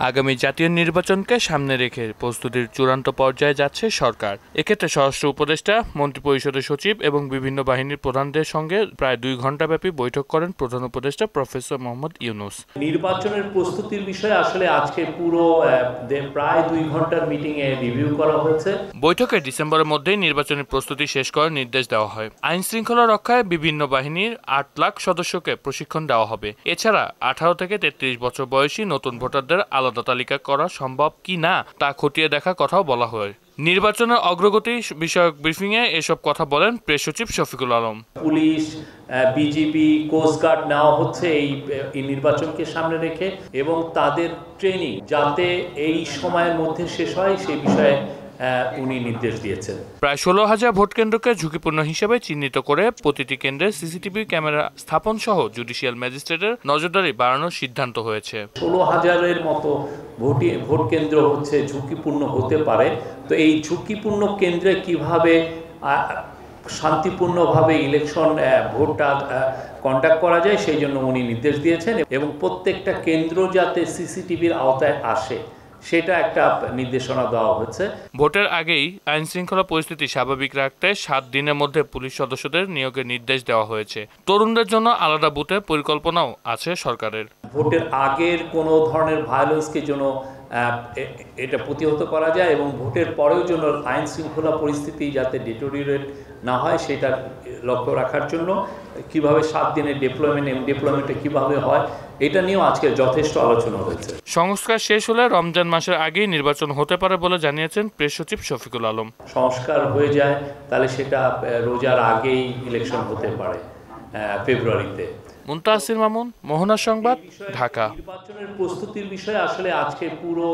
আগামী জাতীয় নির্বাচনকে সামনে রেখে প্রস্তুতির চূড়ান্ত পর্যায়ে যাচ্ছে সরকার। এক্ষেত্রে স্বরাষ্ট্র উপদেষ্টা, মন্ত্রিপরিষদের সচিব এবং বিভিন্ন বাহিনীর প্রধানদের সঙ্গে প্রায় 2 ঘণ্টাব্যাপী বৈঠক করেন প্রধান উপদেষ্টা প্রফেসর মোহাম্মদ ইউনূস। নির্বাচনের প্রস্তুতির বিষয়ে আসলে আজকে পুরো প্রায় 2 ঘণ্টার মিটিংয়ে রিভিউ করা হয়েছে। বৈঠকে ডিসেম্বরের মধ্যেই নির্বাচনের প্রস্তুতি শেষ করার নির্দেশ দেওয়া হয়। আইন শৃঙ্খলা রক্ষায় বিভিন্ন বাহিনীর 8 লাখ সদস্যকে প্রশিক্ষণ দেওয়া হবে। এছাড়া 18 থেকে 33 বছর বয়সী নতুন ভোটারদের আলাদা তালিকা করা সম্ভব কি না তা খতিয়ে দেখার কথাও বলা হয়। নির্বাচনের অগ্রগতি বিষয়ক ব্রিফিংয়ে এসব কথা বলেন প্রেস সচিব Shafiqul Alam. Police, BGB, coastguard নেওয়া হচ্ছে এই নির্বাচনকে সামনে রেখে, এবং তাদের ট্রেনিং যাতে এই সময়ের মধ্যে শেষ হয় সেই বিষয়ে উনি নির্দেশ দিয়েছেন। প্রায় 16,000 ভোট কেন্দ্রকে ঝুঁকিপূর্ণ হিসেবে চিহ্নিত করে প্রতিটি কেন্দ্রে সিসিটিভি ক্যামেরা স্থাপন সহ জুডিশিয়াল ম্যাজিস্ট্রেটের নজরদারি বাড়ানোর সিদ্ধান্ত হয়েছে। 16,000-এর মতো ভোট কেন্দ্র হচ্ছে ঝুঁকিপূর্ণ হতে পারে। তো এই ঝুঁকিপূর্ণ কেন্দ্রে কিভাবে শান্তিপূর্ণভাবে ইলেকশন ভোটটা কন্ডাক্ট করা যায় সেই জন্য উনি নির্দেশ দিয়েছেন, এবং প্রত্যেকটা কেন্দ্র যাতে সিসিটিভির আওতায় আসে সেটা একটা নির্দেশনা দেওয়া হয়েছে। ভোটের আগেই আইন শৃঙ্খলা পরিস্থিতি স্বাভাবিক রাখতে 7 দিনের মধ্যে পুলিশ সদস্যদের নিয়োগের নির্দেশ দেওয়া হয়েছে। তরুণদের জন্য আলাদা বুথের পরিকল্পনাও আছে সরকারের। ভোটের আগের কোনো ধরনের ভায়োলেন্সকে যেন এটা প্রতিহত করা যায়, এবং ভোটের পরেও যেন আইন শৃঙ্খলা পরিস্থিতি যাতে ডিটোরিয়েট না হয় সেটা লক্ষ্য রাখার জন্য কিভাবে 7 দিনের ডিপ্লয়মেন্টে কিভাবে হয় এটা নিয়েও আজকে যথেষ্ট আলোচনা হয়েছে। সংস্কার শেষ হলে রমজান মাসের আগেই নির্বাচন হতে পারে বলে জানিয়েছেন প্রেস সচিব শফিকুল আলম। সংস্কার হয়ে যায় তাহলে সেটা রোজার আগেই ইলেকশন হতে পারে, ফেব্রুয়ারিতে। মুনতাসির মামুন, মোহনা সংবাদ, ঢাকা। নির্বাচনের প্রস্তুতির বিষয়ে আসলে আজকে পুরো